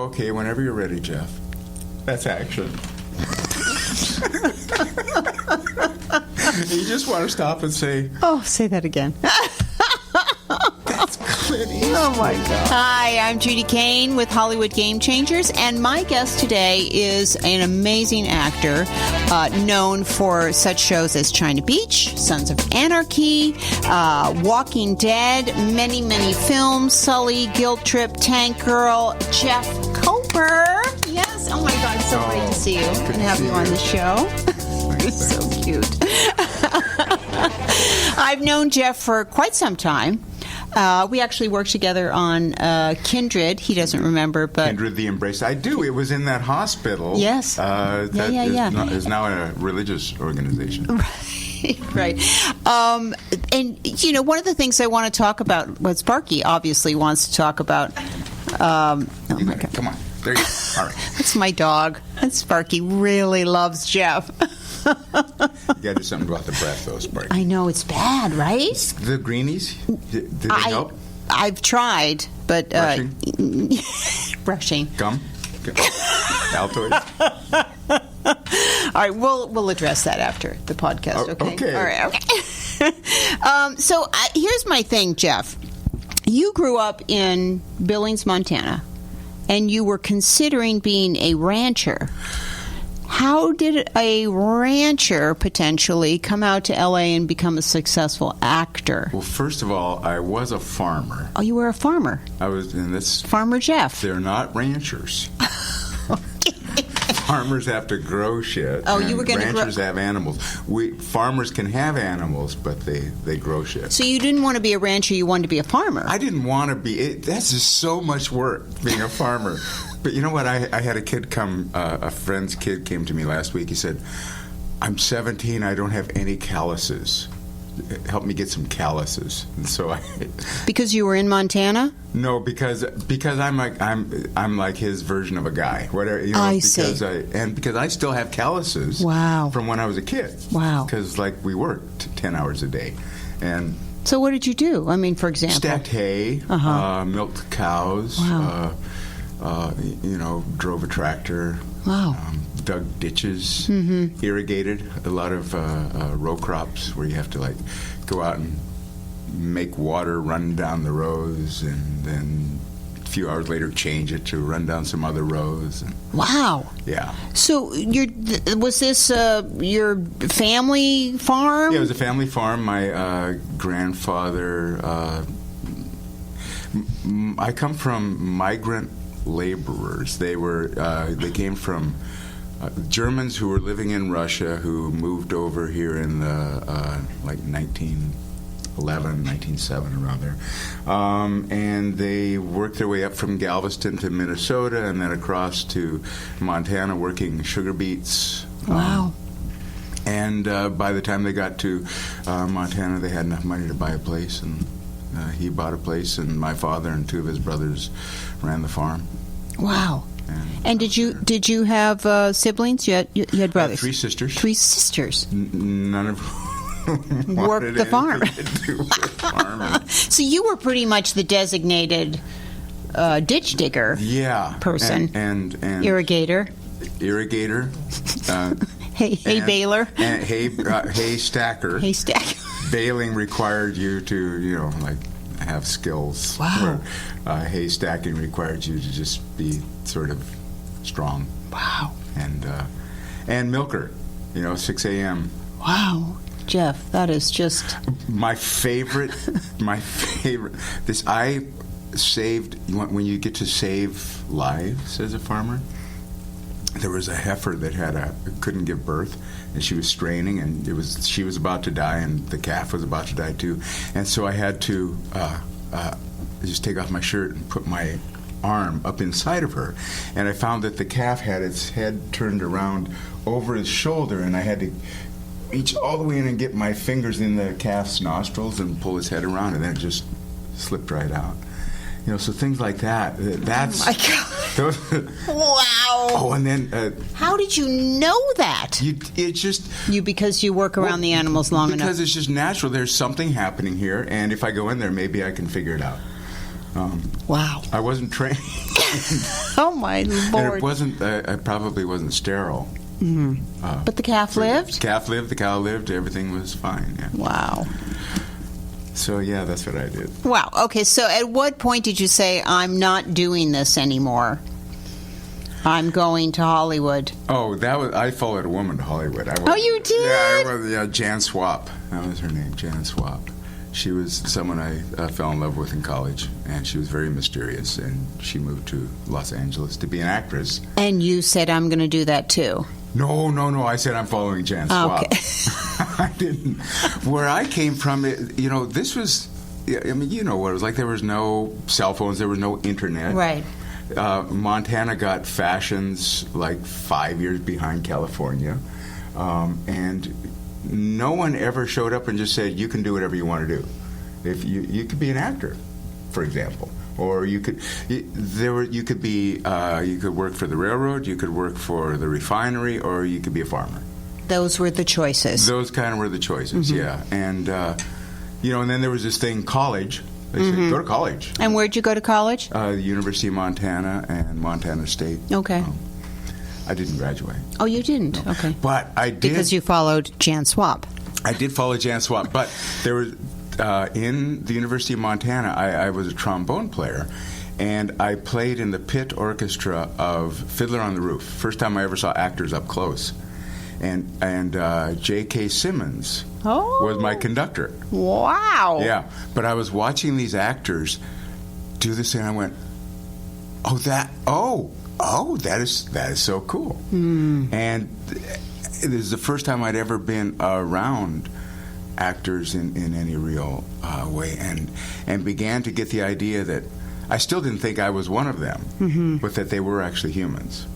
Okay, whenever you're ready, Jeff. That's action. You just want to stop and say, Oh, say that again. that's Clint Eastwood. Oh, my God. Hi, I'm Judy Kane with Hollywood Game Changers, and my guest today is an amazing actor known for such shows as China Beach, Sons of Anarchy, Walking Dead, many, many films, Sully, Guilt Trip, Tank Girl, Jeff Coper. Yes, oh my God, so great to see you and have you on the show. You're so cute. I've known Jeff for quite some time. We actually worked together on Kindred. He doesn't remember, but Kindred the Embrace. I do. It was in that hospital. Yes. That is now a religious organization. Right. And, you know, one of the things I want to talk about, what Sparky obviously wants to talk about. Oh, my God. Come on. There you go. All right. That's my dog. And Sparky really loves Jeff. You got to do something about the breath, though, Sparky. I know, it's bad, right? The greenies, did they help? I've tried, but... Brushing? Brushing. Gum? Altoids? All right, we'll address that after the podcast, okay? Okay. All right, okay. So here's my thing, Jeff. You grew up in Billings, Montana, and you were considering being a rancher. How did a rancher potentially come out to L.A. and become a successful actor? Well, first of all, I was a farmer. Oh, you were a farmer. I was in this. Farmer Jeff. They're not ranchers. Farmers have to grow shit. Oh, you were going to grow. Ranchers have animals. Farmers can have animals, but they grow shit. So you didn't want to be a rancher, you wanted to be a farmer. I didn't want to be. That's just so much work, being a farmer. But you know what? I had a kid come, a friend's kid came to me last week. He said, I'm 17, I don't have any calluses. Help me get some calluses. And so Because you were in Montana? No, because I'm like his version of a guy. Whatever, you know, I because see. Because I still have calluses. Wow. From when I was a kid. Wow. Because we worked 10 hours a day, and So what did you do? I mean, for example, stacked hay, milked cows. Wow. Drove a tractor. Wow. Dug ditches, irrigated a lot of row crops where you have to go out and make water run down the rows, and then a few hours later change it to run down some other rows. Wow. Yeah. So was this your family farm? Yeah, it was a family farm. My grandfather. I come from migrant laborers. They came from Germans who were living in Russia, who moved over here in the 1911, 1907, around there, and they worked their way up from Galveston to Minnesota and then across to Montana, working sugar beets. Wow. And by the time they got to Montana, they had enough money to buy a place, and he bought a place, and my father and two of his brothers ran the farm. Wow. And did you have siblings? You had brothers? 3 sisters. 3 sisters. None of them worked the farm. To do with farming. So you were pretty much the designated ditch digger. Person. And irrigator. Hay baler. And hay stacker. Hay stacker. Baling required you to, have skills. Wow. Where hay stacking required you to just be sort of strong. Wow. And milker, 6 a.m. Wow. Jeff, that is just... My favorite, this I saved, when you get to save lives as a farmer, there was a heifer that couldn't give birth, and she was straining, and she was about to die, and the calf was about to die too, and so I had to just take off my shirt and put my arm up inside of her, and I found that the calf had its head turned around over his shoulder, and I had to reach all the way in and get my fingers in the calf's nostrils and pull his head around, and then it just slipped right out. So things like that. That's. Oh my God. Wow. Oh, and then. How did you know that? Because you work around the animals long enough. Because it's just natural. There's something happening here, and if I go in there, maybe I can figure it out. Wow. I wasn't trained. Oh, my And Lord. it wasn't. I probably wasn't sterile. But the calf lived? The calf lived. The cow lived. Everything was fine. Yeah. Wow. So yeah, that's what I did. Wow. Okay, so at what point did you say, I'm not doing this anymore? I'm going to Hollywood. Oh, I followed a woman to Hollywood. Oh, you did? Yeah, I was. Yeah, Jan Swap. That was her name, Jan Swap. She was someone I fell in love with in college, and she was very mysterious. And she moved to Los Angeles to be an actress. And you said, I'm going to do that too. No. I said I'm following Jan Swap. Okay. I didn't. Where I came from, this was. I mean, you know what it was like. There was no cell phones. There was no internet. Right. Montana got fashions like 5 years behind California, and no one ever showed up and just said, you can do whatever you want to do. If you could be an actor, for example, or you could you could work for the railroad, you could work for the refinery, or you could be a farmer. Those were the choices. Those kind of were the choices, yeah. And and then there was this thing, college. They said, go to college. And where'd you go to college? The University of Montana and Montana State. Okay. I didn't graduate. Oh, you didn't? No. Okay. But I did. Because you followed Jan Swap. I did follow Jan Swap. But there was, in the University of Montana, I was a trombone player. And I played in the pit orchestra of Fiddler on the Roof. First time I ever saw actors up close. And J.K. Simmons was my conductor. Wow. Yeah. But I was watching these actors do this, and I went, that is so cool. And this is the first time I'd ever been around actors in any real way, and began to get the idea that I still didn't think I was one of them, but that they were actually humans.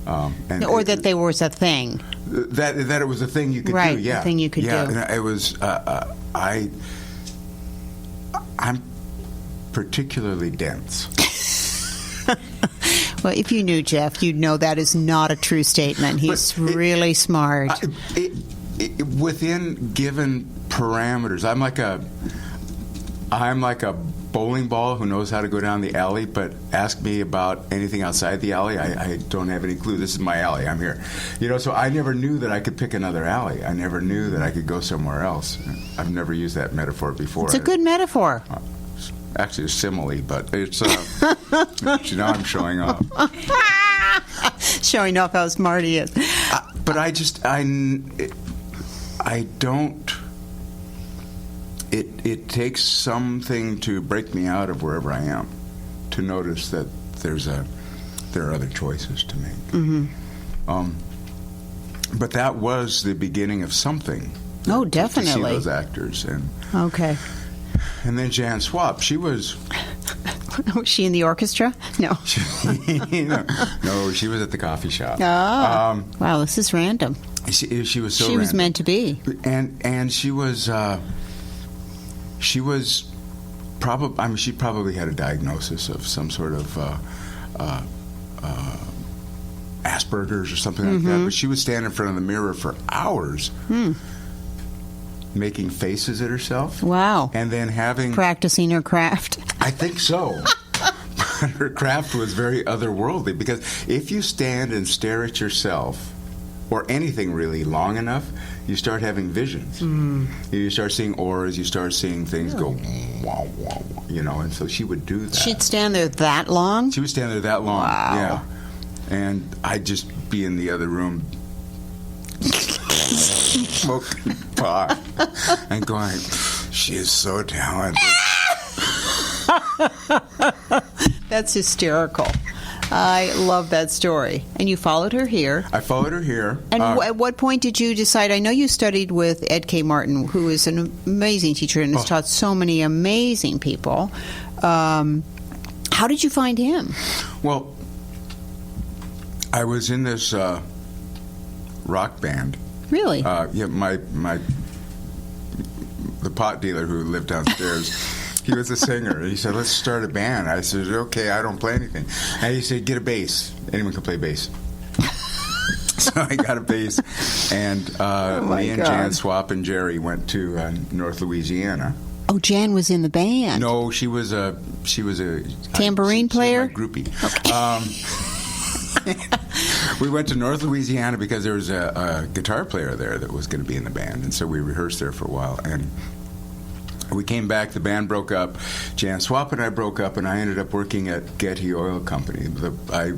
Or that there was a thing. That it was a thing you could do, yeah. A thing you could do. Yeah, it was, I'm particularly dense. Well, if you knew Jeff, you'd know that is not a true statement. He's really smart. Within given parameters, I'm like a bowling ball who knows how to go down the alley, but ask me about anything outside the alley, I don't have any clue. This is my alley. I'm here. So I never knew that I could pick another alley. I never knew that I could go somewhere else. I've never used that metaphor before. It's a good metaphor. Actually, a simile, but it's, I'm showing off. Showing off how smart he is. But I don't... It takes something to break me out of wherever I am to notice that there are other choices to make. But that was the beginning of something. Oh, definitely. To see those actors. Okay. And then Jan Swap, she was... Was she in the orchestra? No. No, she was at the coffee shop. Oh. Wow, this is random. She was so She random. was meant to be. And she was... She was probably, she probably had a diagnosis of some sort of Asperger's or something like that, but she would stand in front of the mirror for hours making faces at herself. Wow. And then practicing her craft. I think so. But her craft was very otherworldly, because if you stand and stare at yourself, or anything really, long enough, you start having visions. You start seeing auras, you start seeing things go, wow, wow, wow, and so she would do that. She'd stand there that long? She would stand there that long, wow. Yeah. And I'd just be in the other room smoking pot and going, she is so talented. That's hysterical. I love that story. And you followed her here. I followed her here. And at what point did you decide? I know you studied with Ed K. Martin, who is an amazing teacher and has taught so many amazing people. How did you find him? Well, I was in this rock band. Really? Yeah, the pot dealer who lived downstairs. He was a singer. He said, let's start a band. I said, okay, I don't play anything. And he said, get a bass. Anyone can play bass. So I got a bass. And me and Jan Swap and Jerry went to North Louisiana. Oh, Jan was in the band. No, she was a Tambourine player? She was my groupie. We went to North Louisiana because there was a guitar player there that was going to be in the band, and so we rehearsed there for a while. And we came back. The band broke up. Jan Swap and I broke up, and I ended up working at Getty Oil Company. I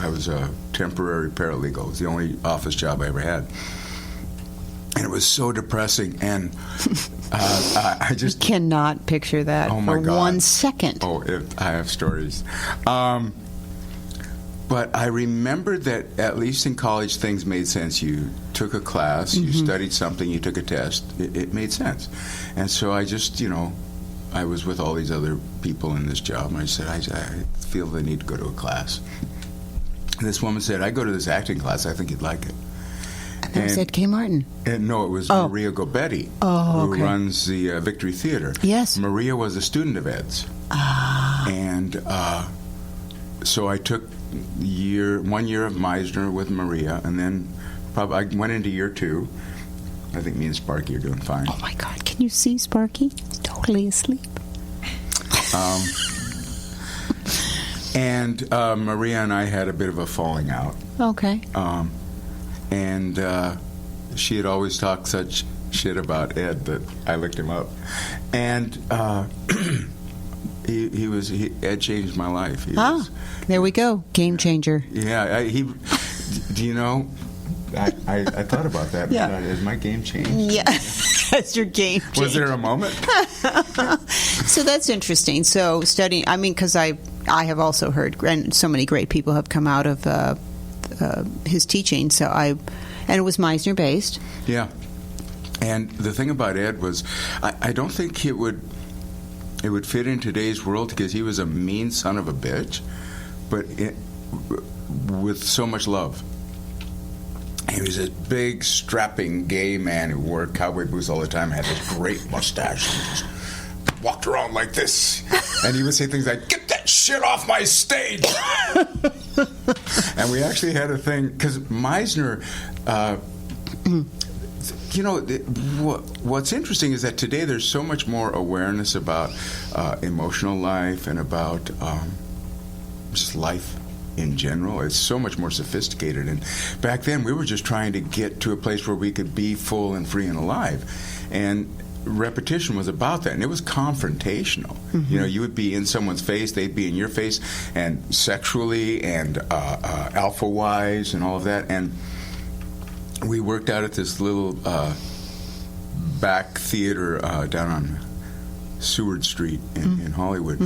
was a temporary paralegal. It was the only office job I ever had. And it was so depressing, and I just cannot picture that for 1 second. Oh, I have stories. But I remembered that at least in college things made sense. You took a class, you studied something, you took a test. It made sense. And so I just, I was with all these other people in this job, and I said, I feel the need to go to a class. And this woman said, I go to this acting class, I think you'd like it. And that was Ed K. Martin. No, it was Maria Gobetti, who runs the Victory Theater. Yes. Maria was a student of Ed's. And so I took 1 year of Meisner with Maria, and then I went into year 2. I think me and Sparky are doing fine. Oh my God, can you see Sparky? He's totally asleep. And Maria and I had a bit of a falling out. Okay. And she had always talked such shit about Ed that I looked him up. And Ed changed my life. There we go. Game changer. Yeah, do you know, I thought about that. Yeah. Is my game changed? Yeah, that's your game changer. Was there a moment? So that's interesting. So studying, because I have also heard, and so many great people have come out of his teaching. And it was Meisner based. Yeah. And the thing about Ed was, I don't think it would fit in today's world because he was a mean son of a bitch, but with so much love. He was a big, strapping gay man who wore cowboy boots all the time, had this great mustache, and just walked around like this. And he would say things like, "Get that shit off my stage!" And we actually had a thing, because Meisner... what's interesting is that today there's so much more awareness about emotional life and about just life in general. It's so much more sophisticated. And back then we were just trying to get to a place where we could be full and free and alive. And repetition was about that, and it was confrontational. You would be in someone's face, they'd be in your face, and sexually and alpha-wise and all of that. And we worked out at this little back theater down on Seward Street in Hollywood,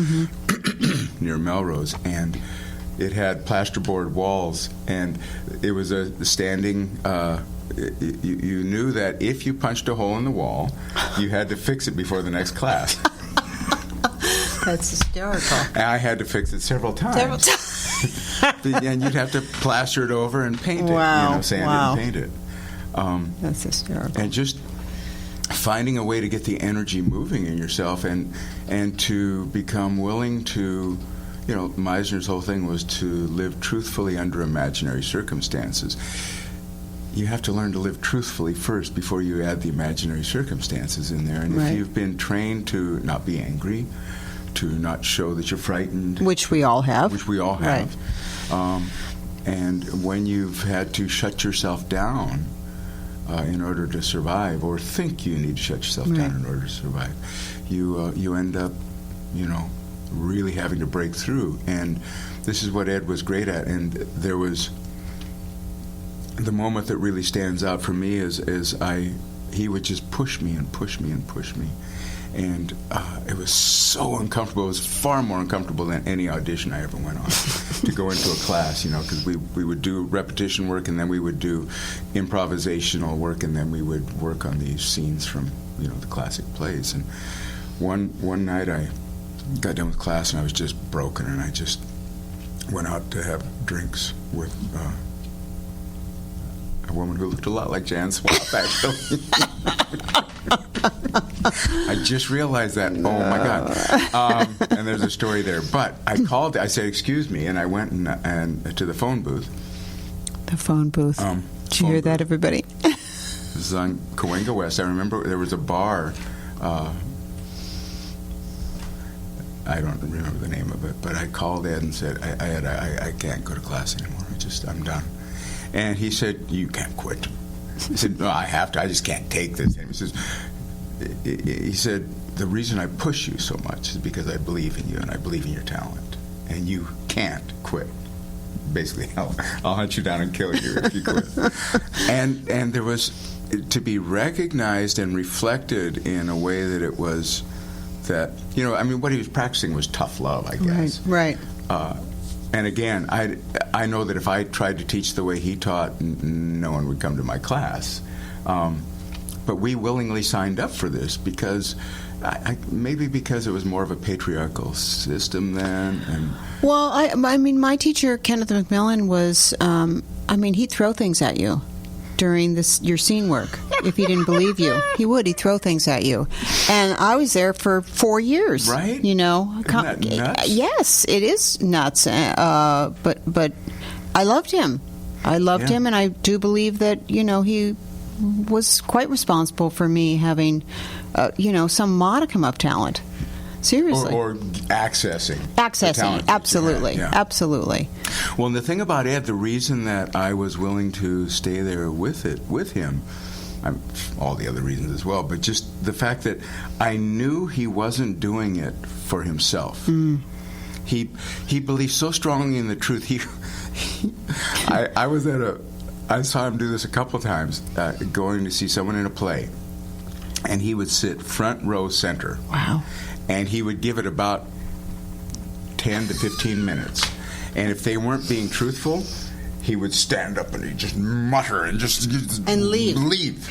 near Melrose, and it had plasterboard walls, and it was a standing... You knew that if you punched a hole in the wall, you had to fix it before the next class. That's hysterical. And I had to fix it several times. And you'd have to plaster it over and paint it, sand it and paint it. That's hysterical. And just finding a way to get the energy moving in yourself and to become willing to, Meisner's whole thing was to live truthfully under imaginary circumstances. You have to learn to live truthfully first before you add the imaginary circumstances in there. And if you've been trained to not be angry, to not show that you're frightened. Which we all have. Right. And when you've had to shut yourself down in order to survive, or think you need to shut yourself down in order to survive, you end up, really having to break through. And this is what Ed was great at. And there was... The moment that really stands out for me is he would just push me and push me and push me. And it was so uncomfortable. It was far more uncomfortable than any audition I ever went on to go into a class, because we would do repetition work, and then we would do improvisational work, and then we would work on these scenes from, the classic plays. And one night I got done with class, and I was just broken, and I just went out to have drinks with... a woman who looked a lot like Jan Swap, actually. I just realized that. No. Oh, my God. And there's a story there. But I called, I said, "Excuse me," and I went and to the phone booth. The phone booth. Did you hear that, everybody? This is on Cahuenga West. I remember there was a bar I don't remember the name of it, but I called Ed and said, I can't go to class anymore. I'm done. And he said, you can't quit. I said, no, I have to. I just can't take this. And he said, the reason I push you so much is because I believe in you and I believe in your talent. And you can't quit. Basically, I'll hunt you down and kill you if you quit. And there was to be recognized and reflected in a way that it was that, what he was practicing was tough love, I guess. Right. And again, I know that if I tried to teach the way he taught, no one would come to my class. But we willingly signed up for this because, maybe because it was more of a patriarchal system then. Well, my teacher, Kenneth McMillan, was, he'd throw things at you during your scene work. If he didn't believe you, he'd throw things at you. And I was there for 4 years. Right? Isn't that nuts? Yes, it is nuts. But I loved him. Him, and I do believe that, he was quite responsible for me having, some modicum of talent. Seriously. Or accessing. Absolutely. Absolutely. Well, and the thing about Ed, the reason that I was willing to stay there with him, all the other reasons as well, but just the fact that I knew he wasn't doing it for himself. He believed so strongly in the truth. I saw him do this a couple times, going to see someone in a play, and he would sit front row center. Wow. And he would give it about 10 to 15 minutes. And if they weren't being truthful, he would stand up and he'd just mutter and just leave.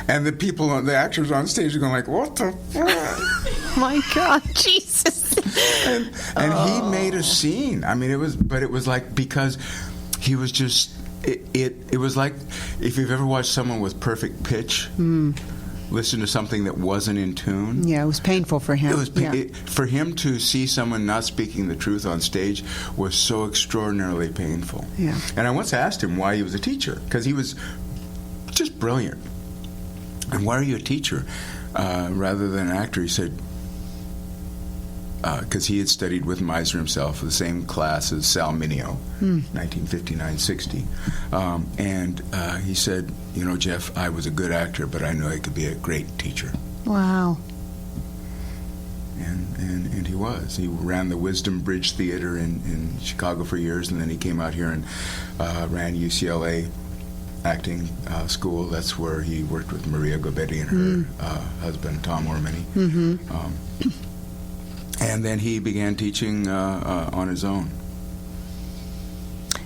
And the actors on stage are going like, what the fuck? My God, Jesus. And he made a scene. It was like, because he was just, it was like, if you've ever watched someone with perfect pitch, listen to something that wasn't in tune. Yeah, it was painful for him. For him to see someone not speaking the truth on stage was so extraordinarily painful. Yeah. And I once asked him why he was a teacher, because he was just brilliant. And why are you a teacher rather than an actor? He said, because he had studied with Meisner himself, the same class as Sal Mineo, 1959-60. And he said, Jeff, I was a good actor, but I knew I could be a great teacher. Wow. And he was. He ran the Wisdom Bridge Theater in Chicago for years, and then he came out here and ran UCLA acting school. That's where he worked with Maria Gobetti and her husband, Tom Ormany. And then he began teaching on his own.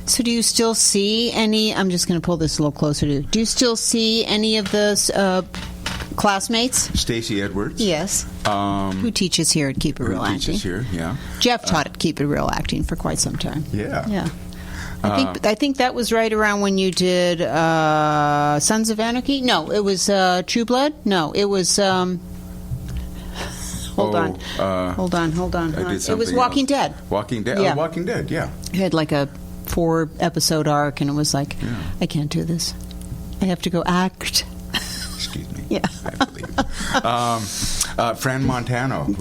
So do you still see any, I'm just going to pull this a little closer to you, do you still see any of those classmates? Stacey Edwards. Yes. Who teaches here at Keep It Real Acting. Teaches here, yeah. Jeff taught at Keep It Real Acting for quite some time. Yeah. Yeah. I think that was right around when you did Sons of Anarchy. No, it was True Blood. No, it was... Hold on. It was Walking Dead. Walking Dead. Yeah. Oh, Walking Dead. Yeah. It had like a 4-episode arc, and it was like, I can't do this. I have to go act. Excuse me. Yeah. I believe. Fran Montano, who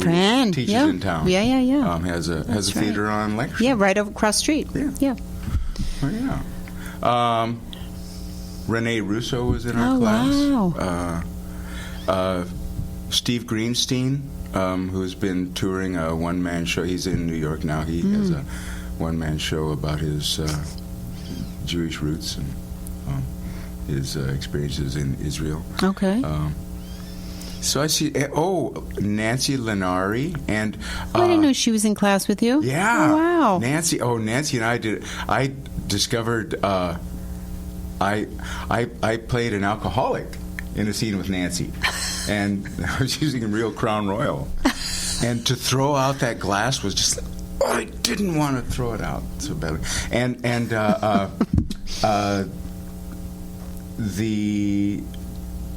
teaches in town. Yeah. Has a theater on Lancaster. Yeah, right across the street. Yeah. Oh, yeah. Renee Russo was in our class. Wow. Steve Greenstein, who's been touring a one-man show. He's in New York now. He has a one-man show about his Jewish roots and his experiences in Israel. Okay. So I see. Nancy Lenari and. I didn't know she was in class with you. Yeah. Oh, wow. Nancy and I did. I discovered. I played an alcoholic in a scene with Nancy, and I was using a real Crown Royal, and to throw out that glass was just. I didn't want to throw it out so badly, and the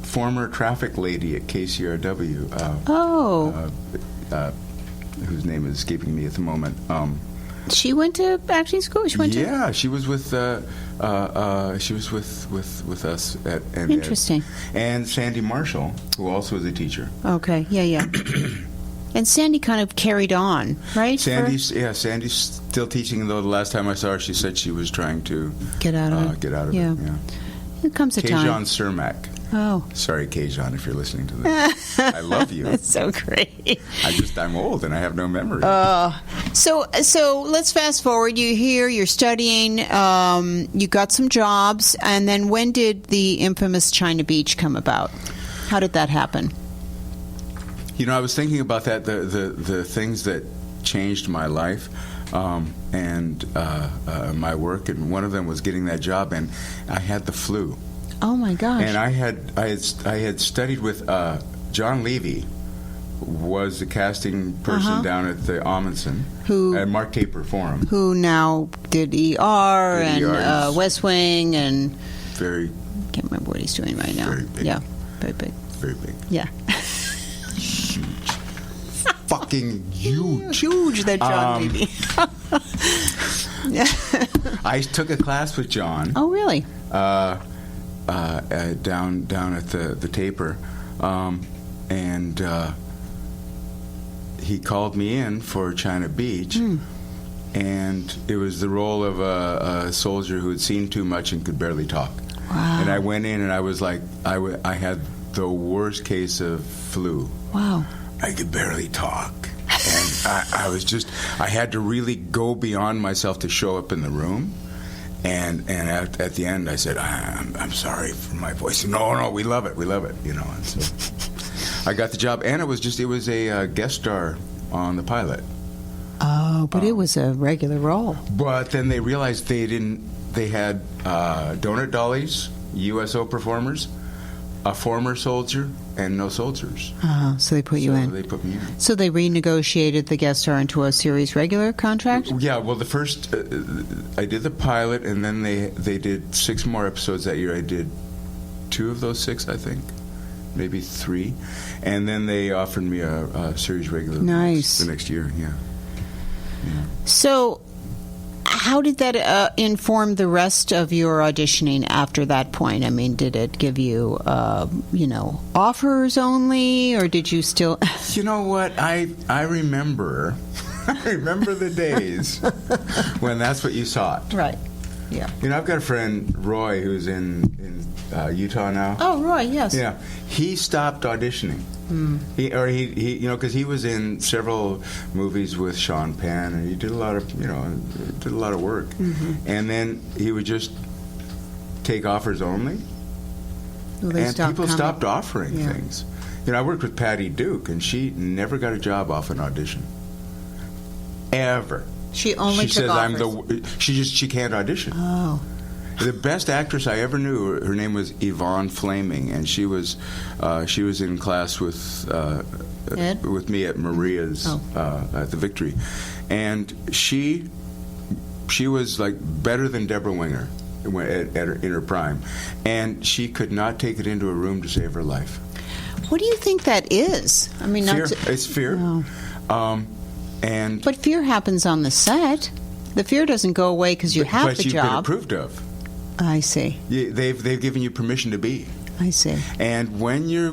former traffic lady at KCRW, whose name is escaping me at the moment. She went to acting school. She was with us at Interesting. And Sandy Marshall, who also is a teacher. Okay, yeah. And Sandy kind of carried on, right? Sandy's still teaching, though the last time I saw her, she said she was trying to get out of it. Yeah. Yeah. There comes a time. Kayjon Cermak. Oh. Sorry, Kayjon, if you're listening to this. I love you. That's so great. I'm old and I have no memory. So let's fast forward. You're studying, you got some jobs, and then when did the infamous China Beach come about? How did that happen? I was thinking about that, the things that changed my life and my work, and one of them was getting that job, and I had the flu. Oh my gosh! And I had studied with John Levy, was the casting person down at the Amundsen, at Mark Taper Forum, who now did ER and West Wing, and very can't remember what he's doing right now. Very big. Yeah, very big. Very big. Yeah. Huge. Fucking huge. Huge, that John Levy. I took a class with John. Oh, really? Down at the Taper, and he called me in for China Beach, and it was the role of a soldier who had seen too much and could barely talk. Wow. And I went in and I was like, I had the worst case of flu. Wow. I could barely talk. And I had to really go beyond myself to show up in the room. And at the end, I said, I'm sorry for my voice. No, we love it. And so I got the job. And it was a guest star on the pilot. Oh, but it was a regular role. But then they realized they had donut dollies, USO performers, a former soldier, and no soldiers. So they put you in. They put me in. So they renegotiated the guest star into a series regular contract? Yeah, well, the first, I did the pilot, and then they did 6 more episodes that year. I did 2 of those 6, I think. Maybe 3. And then they offered me a series regular. Nice. The next year, yeah. So how did that inform the rest of your auditioning after that point? I mean, did it give you, offers only, or did you still... You know what? I remember the days when that's what you sought. Right. Yeah. I've got a friend, Roy, who's in Utah now. Oh, Roy, yes. Yeah. He stopped auditioning. He because he was in several movies with Sean Penn, and he did a lot of work. And then he would just take offers only, and people stopped offering things. I worked with Patty Duke, and she never got a job off an audition. Ever. She only took says offers. She can't audition. Oh. The best actress I ever knew, her name was Yvonne Flaming, and she was in class with me at Maria's at the Victory, and she was like better than Deborah Winger in her prime, and she could not take it into a room to save her life. What do you think that is? I mean, fear. It's fear. Oh. And but fear happens on the set. The fear doesn't go away because you have the job. But you've been approved of. I see. They've given you permission to be. I see. And when you're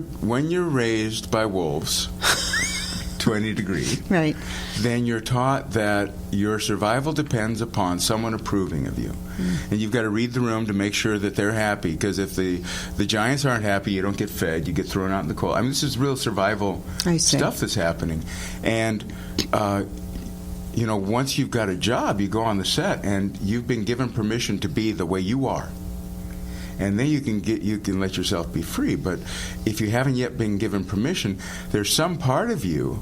raised by wolves to any degree, right, then you're taught that your survival depends upon someone approving of you. And you've got to read the room to make sure that they're happy, because if the giants aren't happy, you don't get fed, you get thrown out in the cold. I mean, this is real survival stuff that's happening. And once you've got a job, you go on the set, and you've been given permission to be the way you are. And then you can let yourself be free. But if you haven't yet been given permission, there's some part of you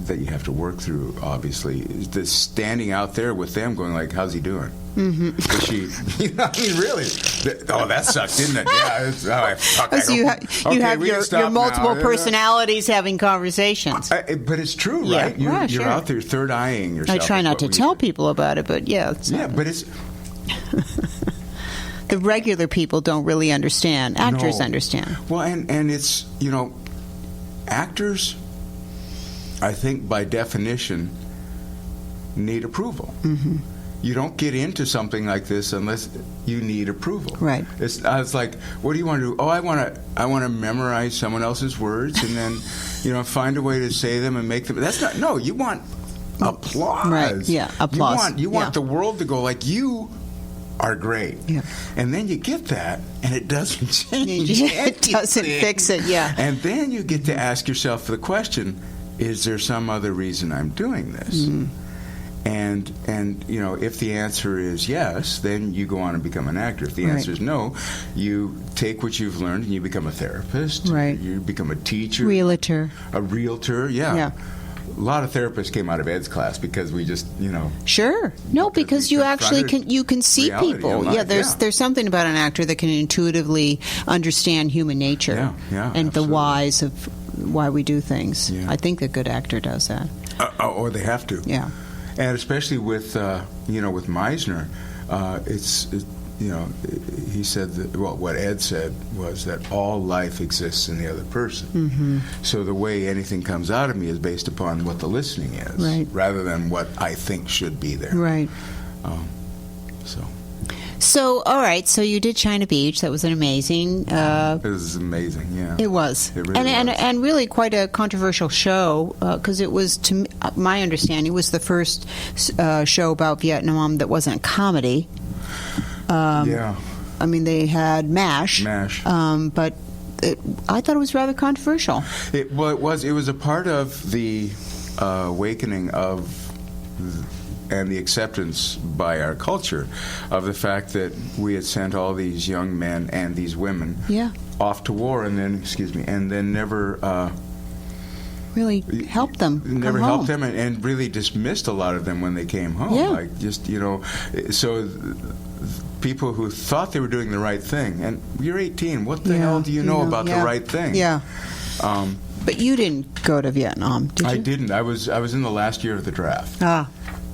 that you have to work through, obviously, that's standing out there with them going like, how's he doing? Is she, really? Oh, that sucked, didn't it? Yeah. So you have your multiple personalities having conversations. But it's true, right? Yeah. You're out there third eyeing yourself. I try not to tell people about it, but yeah. But it's... The regular people don't really understand. Actors understand. Well, and it's, actors, I think by definition, need approval. you don't get into something like this unless you need approval. Right. I was like, what do you want to do? Oh, I want to memorize someone else's words and then, find a way to say them and make them. That's not. No, you want applause. Right. Yeah. Applause. You want the world to go like, you are great. Yeah. And then you get that, and it doesn't change. It doesn't fix it. Yeah. And then you get to ask yourself the question: is there some other reason I'm doing this? And if the answer is yes, then you go on and become an actor. If the answer is no, you take what you've learned and you become a therapist. Right. You become a teacher. Realtor. A realtor, yeah. Yeah. A lot of therapists came out of Ed's class because we just, Sure. No, because you actually can see reality people. in life, There's something about an actor that can intuitively understand human nature and the whys of why we do things. Yeah. I think a good actor does that. Or they have to. Yeah. And especially with with Meisner, he said that, what Ed said was that all life exists in the other person. Mm-hmm. So the way anything comes out of me is based upon what the listening is, right, rather than what I think should be there. Right. So, all right. So you did China Beach. That was an amazing. It was amazing. Yeah. It was. It really was. And really quite a controversial show because it was, to my understanding, was the first show about Vietnam that wasn't a comedy. Yeah. I mean, they had MASH. But I thought it was rather controversial. It was. It was a part of the awakening of. And the acceptance by our culture of the fact that we had sent all these young men and these women off to war, and then never really helped them. Never helped them, and really dismissed a lot of them when they came home. Yeah. Like so. People who thought they were doing the right thing, and you're 18. What the hell do you know about the right thing? Yeah. But you didn't go to Vietnam, did you? I didn't. I was in the last year of the draft.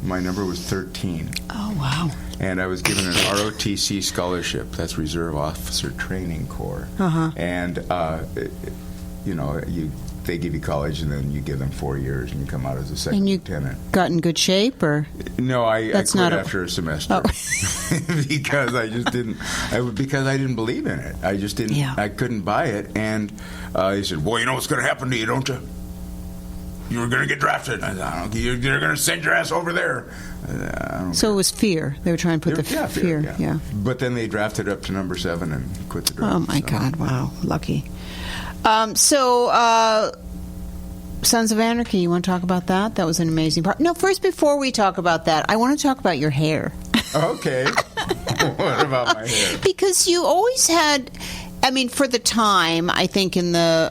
My number was 13. Oh, wow. And I was given an ROTC scholarship. That's Reserve Officer Training Corps. And, they give you college, and then you give them 4 years, and you come out as a second lieutenant. Got in good shape, or? No, I quit after a semester because I just didn't. Because I didn't believe in it. I just didn't. I couldn't buy it. And he said, "Well, you know what's going to happen to you, don't you? You're going to get drafted." I said, "You're going to send your ass over there." So it was fear. They were trying to put fear. Yeah. But then they drafted up to number 7 and quit the draft. Oh my God! Wow, lucky. Sons of Anarchy, you want to talk about that? That was an amazing part. No, first, before we talk about that, I want to talk about your hair. Okay. What about my hair? Because you always had, for the time, I think in the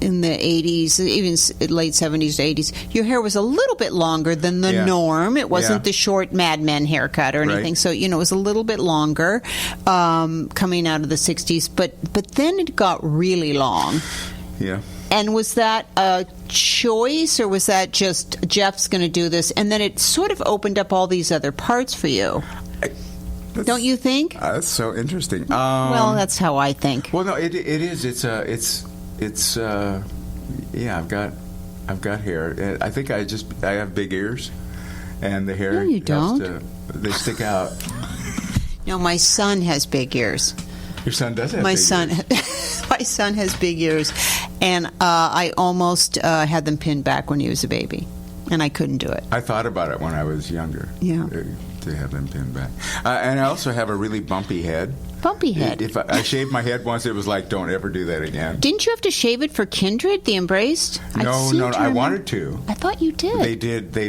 80s, even late 70s to 80s, your hair was a little bit longer than the norm. It wasn't the short Mad Men haircut or anything. Right. So, it was a little bit longer coming out of the 60s. But then it got really long. Yeah. And was that a choice, or was that just Jeff's going to do this? And then it sort of opened up all these other parts for you. Don't you think? That's so interesting. Well, that's how I think. Well, no, it is. I've got hair. I think I have big ears, and the hair. No, you don't. They stick out. No, my son has big ears. Your son does have my big son. ears. My son has big ears, and I almost had them pinned back when he was a baby, and I couldn't do it. I thought about it when I was younger. Yeah. To have them pinned back. And I also have a really bumpy head. Bumpy head. If I shaved my head once, it was like, don't ever do that again. Didn't you have to shave it for Kindred, the Embraced? No, I wanted to. I thought you did. They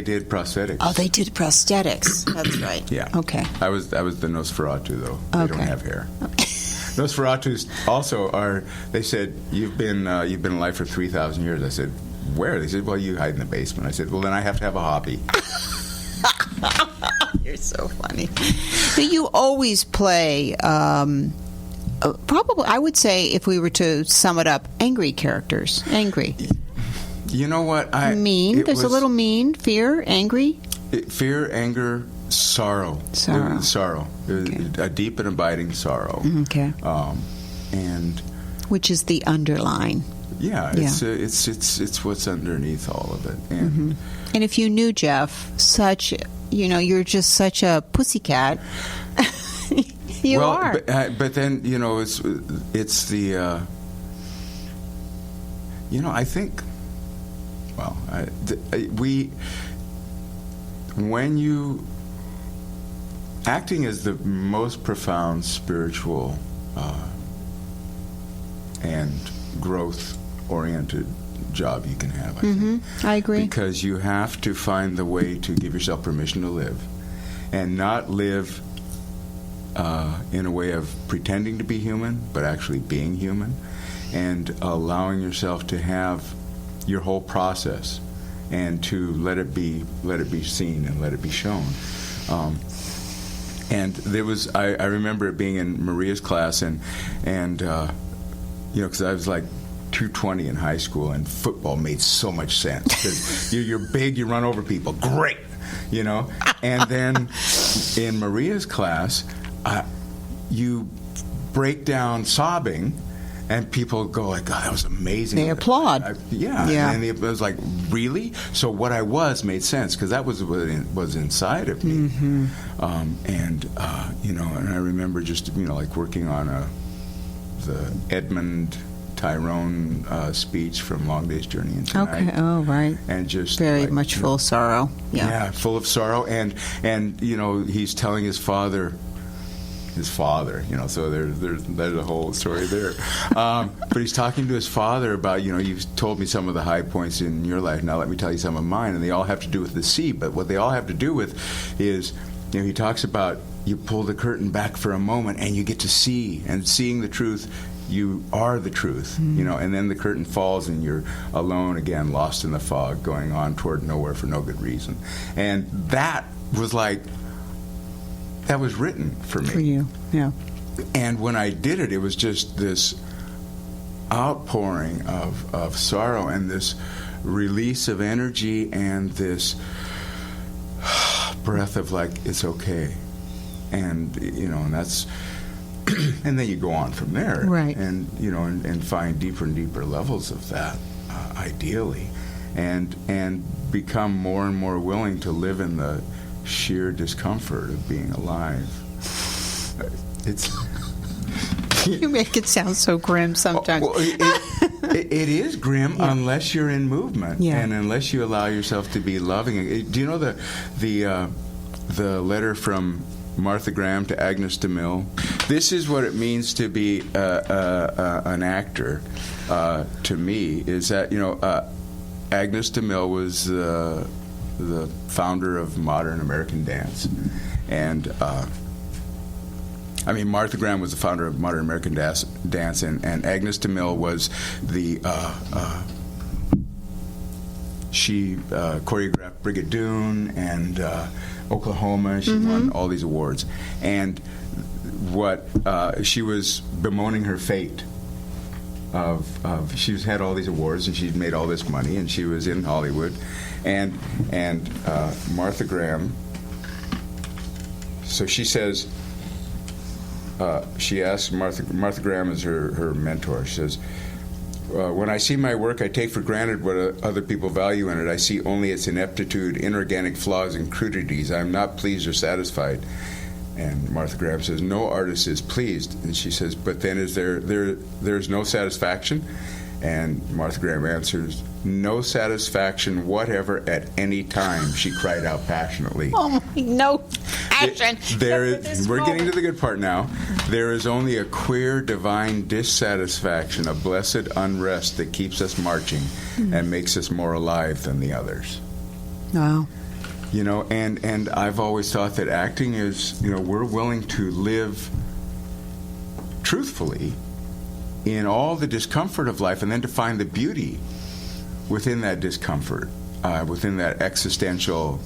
did prosthetics. Oh, they did prosthetics. That's right. Yeah. Okay. I was the Nosferatu, though. They don't have hair. Okay. Nosferatus also are. They said you've been alive for 3,000 years. I said, where? They said, well, you hide in the basement. I said, well, then I have to have a hobby. You're so funny. So you always play, probably, I would say, if we were to sum it up, angry characters. Angry. You know what? Mean. There's a little mean, fear, angry. Fear, anger, sorrow. Sorrow. Okay. A deep and abiding sorrow. Okay. And which is the underline. Yeah, it's what's underneath all of it. And and if you knew Jeff, such you're just such a pussycat. You are. But then, it's the, I think, acting is the most profound spiritual and growth-oriented job you can have, I think. I agree. Because you have to find the way to give yourself permission to live, and not live in a way of pretending to be human, but actually being human, and allowing yourself to have your whole process, and to let it be seen and let it be shown. And there was, I remember it being in Maria's class, and because I was like 220 in high school, and football made so much sense. 'Cause you're big, you run over people, great, And then in Maria's class, you break down sobbing, and people go like, "God, that was amazing." They applaud. Yeah. And it was like, really? So what I was made sense, because that was what was inside of me. And I remember just like working on the Edmund Tyrone speech from Long Day's Journey into Night. Okay. Oh, right. And just very much full of sorrow. Yeah, full of sorrow, and he's telling his father, so there's a whole story there. But he's talking to his father about, you've told me some of the high points in your life. Now let me tell you some of mine, and they all have to do with the sea. But what they all have to do with is, he talks about, you pull the curtain back for a moment, and you get to see, and seeing the truth. You are the truth, and then the curtain falls, and you're alone again, lost in the fog, going on toward nowhere for no good reason. And that was like, that was written for me. For you, yeah. And when I did it, it was just this outpouring of sorrow, and this release of energy, and this breath of like, it's okay. And, and that's, and then you go on from there. Right. And, and find deeper and deeper levels of that, ideally, and become more and more willing to live in the sheer discomfort of being alive. It's you make it sound so grim sometimes. Well, it is grim unless you're in movement, and unless you allow yourself to be loving. Do you know the letter from Martha Graham to Agnes DeMille? This is what it means to be an actor. To me, is that Agnes DeMille was the founder of modern American dance, and Martha Graham was the founder of modern American dance, and Agnes DeMille was the she choreographed Brigadoon and Oklahoma. She won all these awards, and what she was bemoaning her fate of she's had all these awards, and she'd made all this money, and she was in Hollywood, and Martha Graham. So she says, she asks Martha Graham is her mentor. She says, when I see my work, I take for granted what other people value in it. I see only its ineptitude, inorganic flaws, and crudities. I am not pleased or satisfied. And Martha Graham says, no artist is pleased. And she says, but then is there's no satisfaction? And Martha Graham answers, no satisfaction whatever at any time, she cried out passionately. Oh, my, no action. We're getting to the good part now. There is only a queer, divine dissatisfaction, a blessed unrest that keeps us marching and makes us more alive than the others. Wow. And I've always thought that acting is, we're willing to live truthfully in all the discomfort of life, and then to find the beauty within that discomfort, within that existential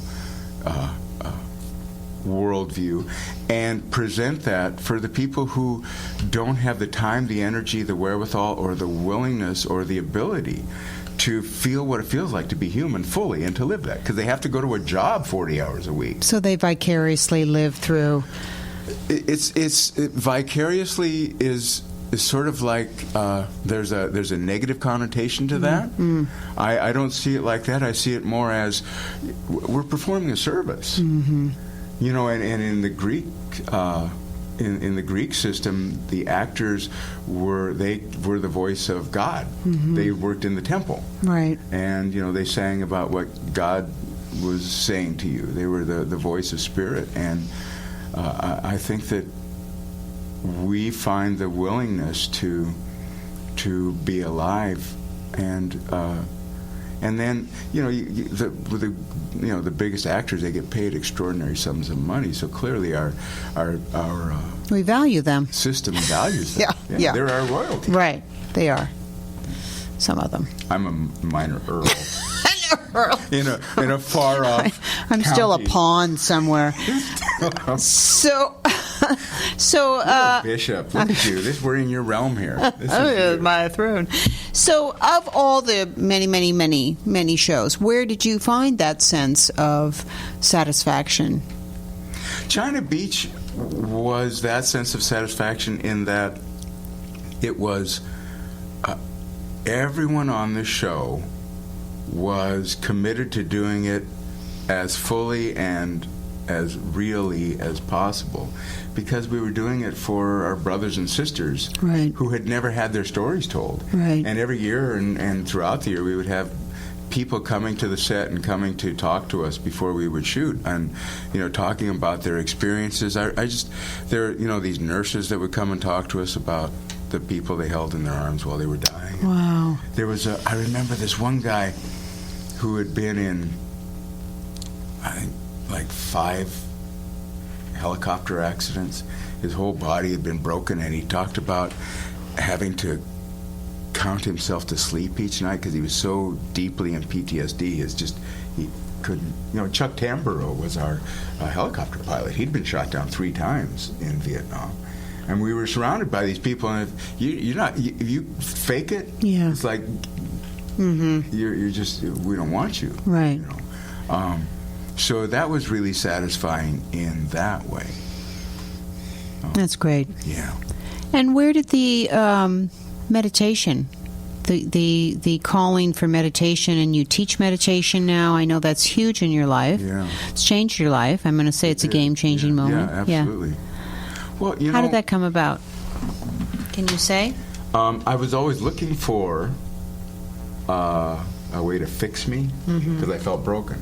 worldview, and present that for the people who don't have the time, the energy, the wherewithal, or the willingness, or the ability to feel what it feels like to be human fully and to live that, because they have to go to a job 40 hours a week. So they vicariously live through. It's vicariously is is sort of like there's a negative connotation to that. I don't see it like that. I see it more as we're performing a service. You know, and in the Greek in the Greek system, the actors were the voice of God. They worked in the temple, Right. and you know they sang about what God was saying to you. They were the voice of spirit, and I think that we find the willingness to be alive, and then the biggest actors, they get paid extraordinary sums of money. So clearly our We value them. system values them. Yeah. They're our royalty. Right. They are. Some of them. I'm a minor earl. in a far off. I'm still a county. pawn somewhere. So Bishop, look at you. We're in your realm here. This oh, is yeah, your- my throne. So, of all the many shows, where did you find that sense of satisfaction? China Beach was that sense of satisfaction in that it was everyone on the show was committed to doing it as fully and as really as possible, because we were doing it for our brothers and sisters Right. who had never had their stories told. Right. And every year and throughout the year we would have people coming to the set and coming to talk to us before we would shoot, and talking about their experiences. There these nurses that would come and talk to us about the people they held in their arms while they were dying. Wow. I remember this one guy who had been in, I think, like 5 helicopter accidents. His whole body had been broken, and he talked about having to count himself to sleep each night because he was so deeply in PTSD. He couldn't. Chuck Tamburo was our helicopter pilot. He'd been shot down 3 times in Vietnam. And we were surrounded by these people, and if you fake it, Yeah. it's like you're just, we don't want you. Right. So that was really satisfying in that way. That's great. Yeah. And where did the meditation, the calling for meditation, and you teach meditation now? I know that's huge in your life. Yeah. It's changed your life. I'm going to say it's a game-changing moment. Yeah, absolutely. Well, How did that come about? Can you say? I was always looking for a way to fix me because I felt broken.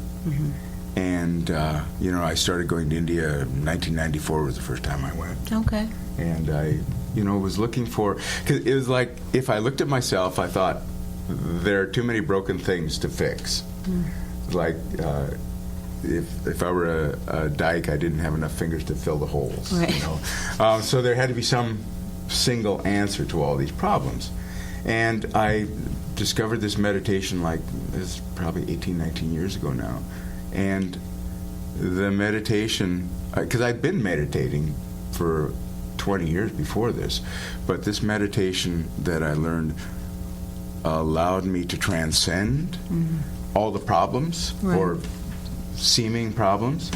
And, I started going to India. 1994 was the first time I went. Okay. And I, was looking for, because it was like, if I looked at myself, I thought, there are too many broken things to fix. Like, if I were a dike, I didn't have enough fingers to fill the holes. Right. So there had to be some single answer to all these problems. And I discovered this meditation, this is probably 18, 19 years ago now. And the meditation, because I'd been meditating for 20 years before this, but this meditation that I learned allowed me to transcend all the problems, Right. or seeming problems,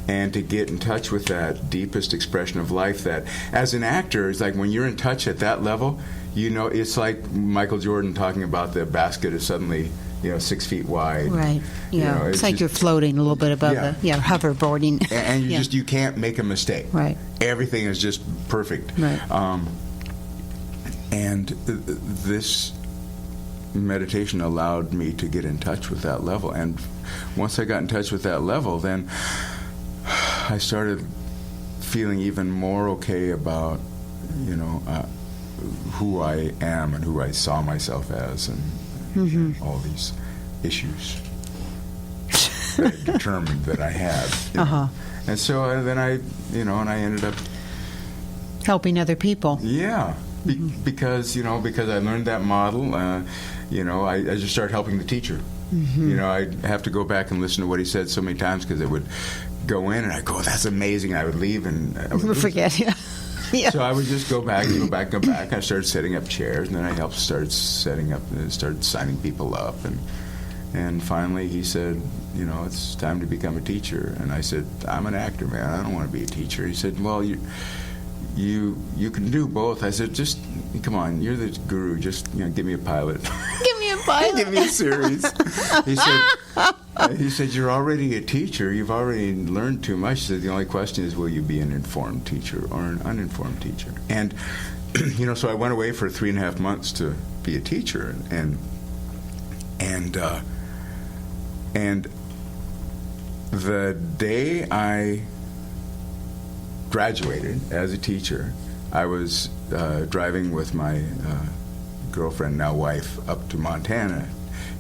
and to get in touch with that deepest expression of life. That as an actor, it's like when you're in touch at that level, it's like Michael Jordan talking about the basket is suddenly 6 feet wide. Right. Yeah. It's like just, you're floating a little bit above hoverboarding. and you Yeah. you can't make a mistake. Right. Everything is just perfect. Right. And this meditation allowed me to get in touch with that level. And once I got in touch with that level, then I started feeling even more okay about, who I am and who I saw myself as, and all these issues that I determined that I had. And so then I ended up Helping other people. Yeah, because I learned that model. I just started helping the teacher. I'd have to go back and listen to what he said so many times because it would go in, and I'd go, "That's amazing." I would leave, and I would lose Forget. it. Yeah. So I would just go back. I started setting up chairs, and then I helped start setting up, started signing people up, and finally he said, it's time to become a teacher. And I said, I'm an actor, man. I don't want to be a teacher. He said, well, you can do both. I said, just come on, you're the guru. Just give me a pilot. Give me a pilot. Give me a series. He said, you're already a teacher. You've already learned too much. He said, the only question is, will you be an informed teacher or an uninformed teacher? And so I went away for 3.5 months to be a teacher, and the day I graduated as a teacher, I was driving with my girlfriend, now wife, up to Montana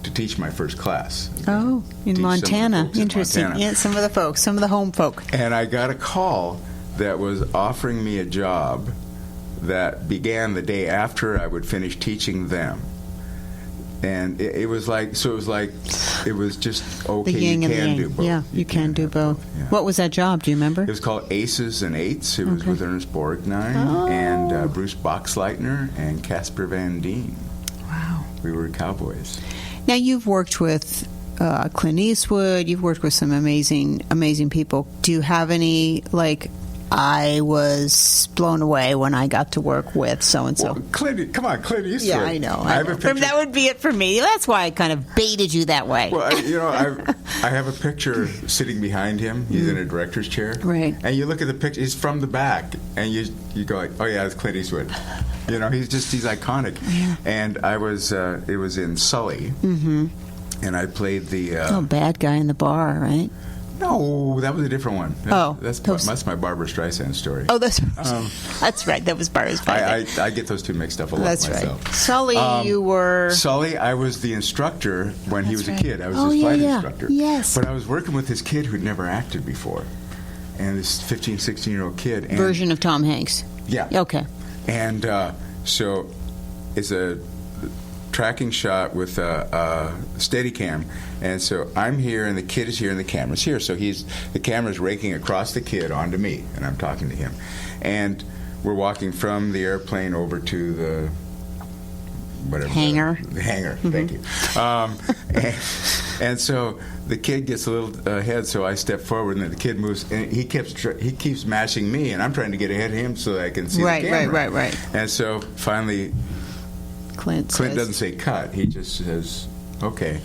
to teach my first class. Oh, in Montana. Interesting. Montana. Yeah, some of the home folk. And I got a call that was offering me a job that began the day after I would finish teaching them. And it was just, okay, you can do both. Yeah, you can do both. Yeah. What was that job? Do you remember? It was called Aces and Eights. It was with Ernest Borgnine and Bruce Boxleitner and Casper Van Dien. Wow. We were cowboys. Now, you've worked with Clint Eastwood. You've worked with some amazing people. Do you have any, I was blown away when I got to work with so-and-so? Well, Clint Eastwood. Yeah, I know. I have a picture. That would be it for me. That's why I kind of baited you that way. Well, I have a picture sitting behind him. He's in a director's chair. Right. And you look at the picture. He's from the back, and you go like, oh yeah, it's Clint Eastwood. He's iconic. Yeah. And it was in Sully, and I played the bad guy in the bar, right? No, that was a different one. That's my Barbara Streisand story. Oh, that's right. That was Barbara Streisand. I get those two mixed up a lot myself. Right. Sully, you were... Sully, I was the instructor when he was a kid. I was his flight instructor. Yes. But I was working with this kid who'd never acted before. And this 15, 16-year-old kid. Version of Tom Hanks. Yeah. Okay. And so it's a tracking shot with a Steadicam, and so I'm here and the kid is here and the camera's here, so the camera's raking across the kid onto me and I'm talking to him, and we're walking from the airplane over to the hangar. Thank you. And so the kid gets a little ahead, so I step forward, and then the kid moves, and he keeps mashing me, and I'm trying to get ahead of him so that I can see the camera. Right. And so finally, Clint doesn't say cut. He just says, okay.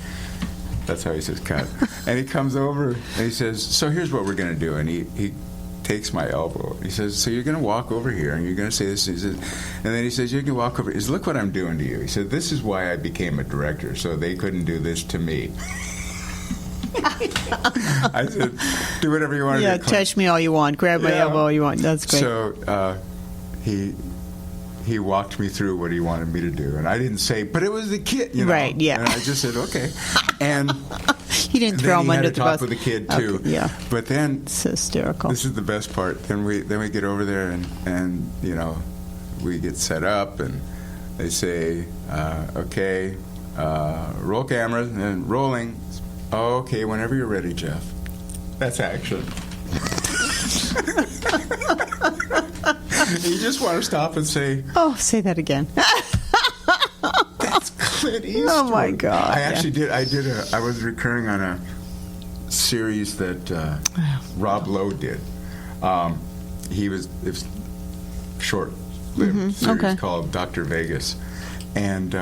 That's how he says cut. And he comes over and he says, so here's what we're going to do. And he takes my elbow. He says, so you're going to walk over here and you're going to say this. And then he says, you can walk over. He says, look what I'm doing to you. He said, this is why I became a director, so they couldn't do this to me. I said, do whatever you want to do. Yeah, touch me all you want. Grab my elbow all you want. That's great. So he walked me through what he wanted me to do, and I didn't say, but it was the kid, Right, yeah. And I just said, okay. And you didn't throw him under the bus. Then he had to talk with the kid, too. Okay, yeah. But then... It's hysterical. This is the best part. Then we get over there, and we get set up, and they say, okay, roll cameras, and rolling. Okay, whenever you're ready, Jeff. That's action. You just want to stop and say, oh, say that again. That's Clint Eastwood. Oh my God. I actually I was recurring on a series that Rob Lowe did. It was short-lived series called Dr. Vegas. And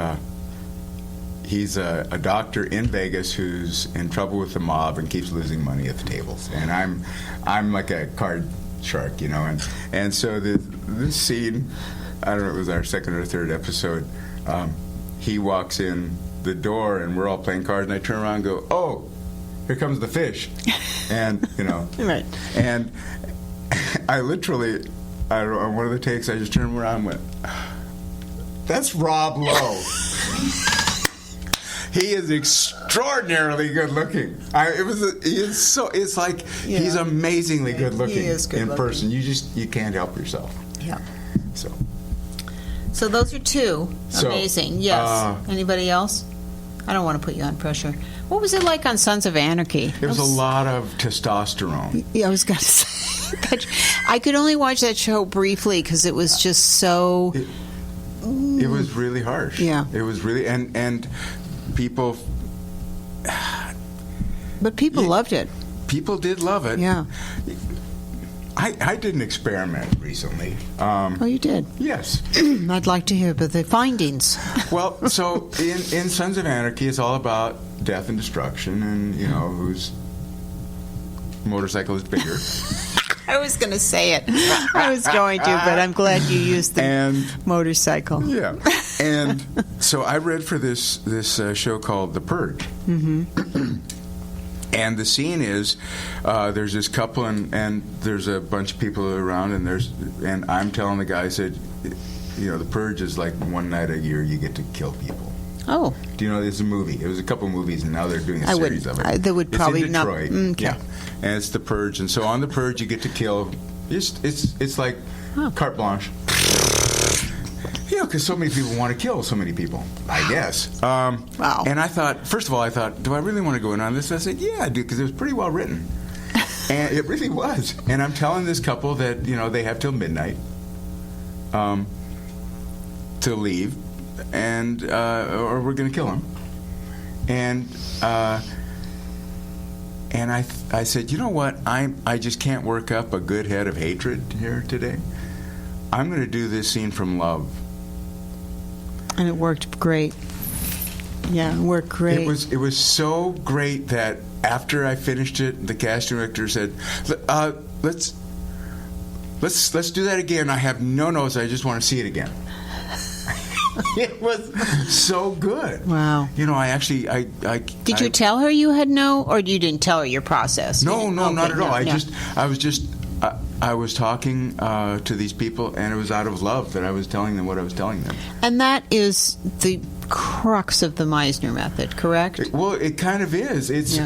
he's a doctor in Vegas who's in trouble with the mob and keeps losing money at the tables. And I'm like a card shark, and so this scene, I don't know, it was our second or third episode. He walks in the door and we're all playing cards, and I turn around and go, oh, here comes the fish. And Right. And I literally, I don't know, on one of the takes I just turned around and went, that's Rob Lowe. He is extraordinarily good looking. He's amazingly good looking in person. You can't help yourself. Yeah. So those are two. Amazing. Yes. Anybody else? I don't want to put you on pressure. What was it like on Sons of Anarchy? It was a lot of testosterone. Yeah, I was going to say. I could only watch that show briefly because it was just so... It was really harsh. Yeah. It was really... And people... But people loved it. People did love it. Yeah. I did an experiment recently. Oh, you did? Yes. I'd like to hear about the findings. Well, so in Sons of Anarchy, it's all about death and destruction, and whose motorcycle is bigger. I was going to say it. I was going to, but I'm glad you used the motorcycle. Yeah. And so I read for this show called The Purge. Mm-hmm. And the scene is there's this couple and there's a bunch of people around, and I'm telling the guys that The Purge is like one night a year you get to kill people. Oh. Do you know there's a movie? It was a couple movies, and now they're doing a series of it. That would probably it's in Detroit. not. Okay. Yeah. And it's The Purge, and so on The Purge you get to kill. It's like carte blanche. Because so many people want to kill so many people, I guess. Wow. And I thought, first of all, do I really want to go in on this? I said, yeah, I do, because it was pretty well written. And it really was. And I'm telling this couple that, they have till midnight to leave, and or we're going to kill them. And I said, you know what? I just can't work up a good head of hatred here today. I'm going to do this scene from love. And it worked great. Yeah, it worked great. It was so great that after I finished it, the casting director said, "Let's do that again. I have no notes. I just want to see it again." It was so good. Wow. I actually Did you tell her you had or you didn't tell her your process? No, not at all. I was talking to these people, and it was out of love that I was telling them what I was telling them. And that is the crux of the Meisner method, correct? It kind of is. It's,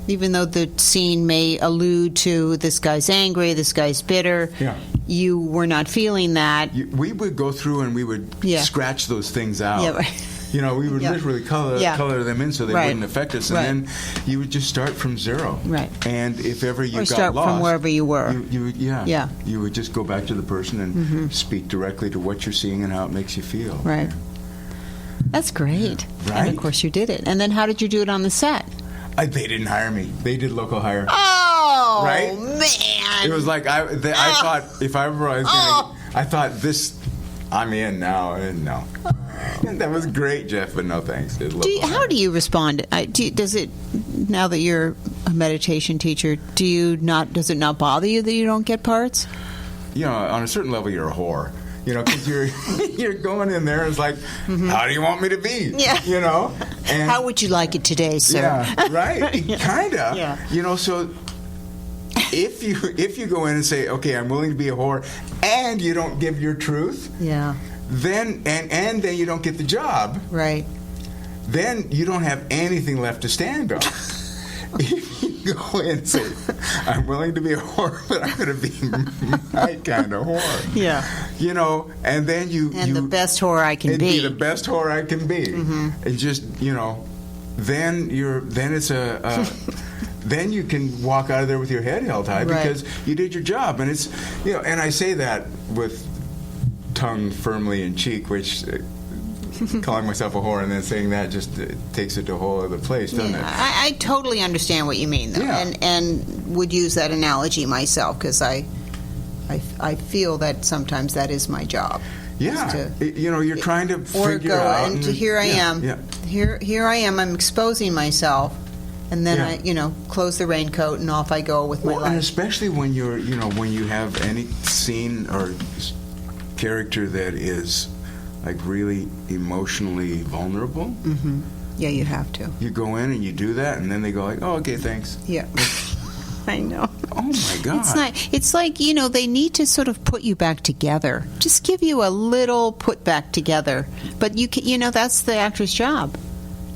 Even though the scene may allude to this guy's angry, this guy's bitter, you were not feeling that. We would go through and we would scratch those things out. Yeah, right. We would literally color them in so they wouldn't affect us, and then you would just start from zero. Right. And if ever you or got start lost, from wherever you were. You would just go back to the person and speak directly to what you're seeing and how it makes you feel. Right. That's great. Right. And of course you did it. And then how did you do it on the set? They didn't hire me. They did local hire. Oh, right? Man. It was like I thought if I were going to, I thought this. I'm in now, and no. That was great, Jeff, but no thanks. How do you respond? Does it, now that you're a meditation teacher, does it not bother you that you don't get parts? On a certain level, you're a whore. Because you're going in there. It's like, how do you want me to be? Yeah. And how would you like it today, sir? Yeah, right. Kind of. Yeah. So if you go in and say, okay, I'm willing to be a whore, and you don't give your truth. Yeah. Then and then you don't get the job. Right. Then you don't have anything left to stand on. If you go in and say, I'm willing to be a whore, but I'm going to be my kind of whore. Yeah. And then the best whore I can be. The best whore I can be. Mm-hmm. And just, then then you can walk out of there with your head held high because you did your job. And it's, and I say that with tongue firmly in cheek, which calling myself a whore and then saying that just takes it to a whole other place, doesn't it? I totally understand what you mean, though, and would use that analogy myself because I feel that sometimes that is my job. Yeah, you're trying to figure out. And here I am. Yeah. Here I am. I'm exposing myself. And then I, close the raincoat and off I go with my life. And especially when when you have any scene or character that is like really emotionally vulnerable. Mm-hmm. Yeah, you have to. You go in and you do that, and then they go like, "Oh, okay, thanks." Yeah, I know. Oh my God! It's like they need to sort of put you back together. Just give you a little put back together. But that's the actor's job.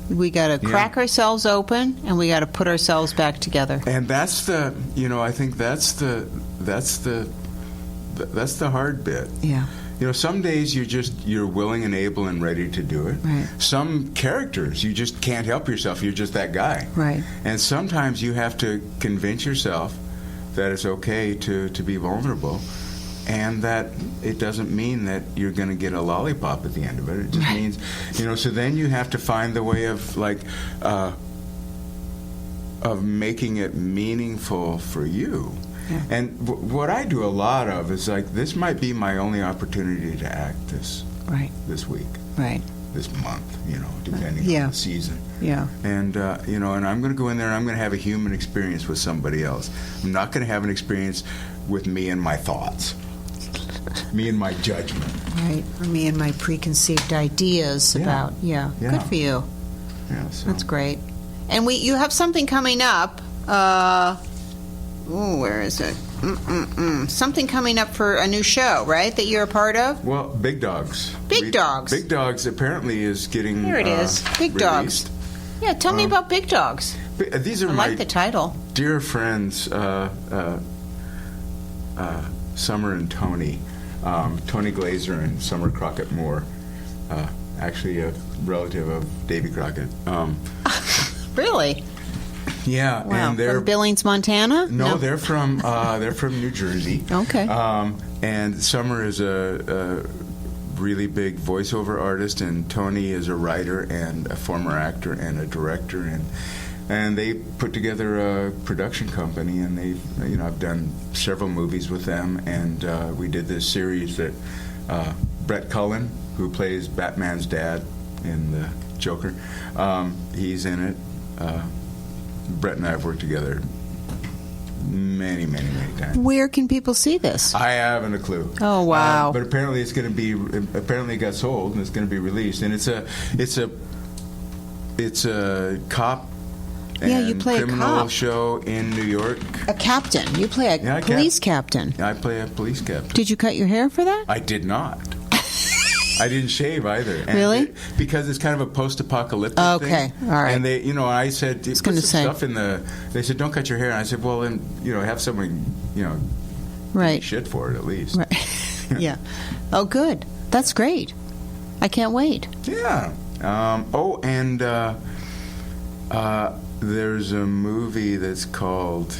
We got to crack ourselves open, and we got to put ourselves back together. And that's the, I think that's the hard bit. Yeah. Some days you're willing and able and ready to do it. Right. Some characters you just can't help yourself. You're just that guy. Right. And sometimes you have to convince yourself that it's okay to be vulnerable. And that it doesn't mean that you're going to get a lollipop at the end of it. It just means, so then you have to find the way of of making it meaningful for you. Yeah. And what I do a lot of is like, this might be my only opportunity to act this week, Right. this month, depending Yeah. on the season. Yeah. And, and I'm going to go in there and I'm going to have a human experience with somebody else. I'm not going to have an experience with me and my thoughts, me and my judgment. Right. Or me and my preconceived ideas about, Good for you. Yeah, so. That's great. And you have something coming up. Where is it? Something coming up for a new show, right? That you're a part of? Well, Big Dogs. Big Dogs. Big Dogs apparently is getting Here it is. Big released. Dogs. Yeah, tell me about Big Dogs. These are I my like the title. dear friends, Summer and Tony. Tony Glazer and Summer Crockett Moore. Actually a relative of Davy Crockett. Really? Yeah, Wow. and they're From Billings, Montana? No, they're from New Jersey. Okay. And Summer is a really big voiceover artist, and Tony is a writer and a former actor and a director, and they put together a production company, and I've done several movies with them, and we did this series that Brett Cullen, who plays Batman's dad in the Joker, he's in it. Brett and I have worked together many, many, many times. Where can people see this? I haven't a clue. Oh, wow. But apparently it's going to be. Apparently it got sold and it's going to be released. And it's a cop and you play a criminal cop. show in New York. A captain. You play a police captain. I play a police captain. Did you cut your hair for that? I did not. I didn't shave either. And Really? because it's kind of a post-apocalyptic thing. Okay, all right. And they, I said, put some gonna say. stuff in the. They said, don't cut your hair. And I said, well, then, have someone, Right. shit for it at least. Right. Yeah. Oh, good. That's great. I can't wait. Yeah. And there's a movie that's called.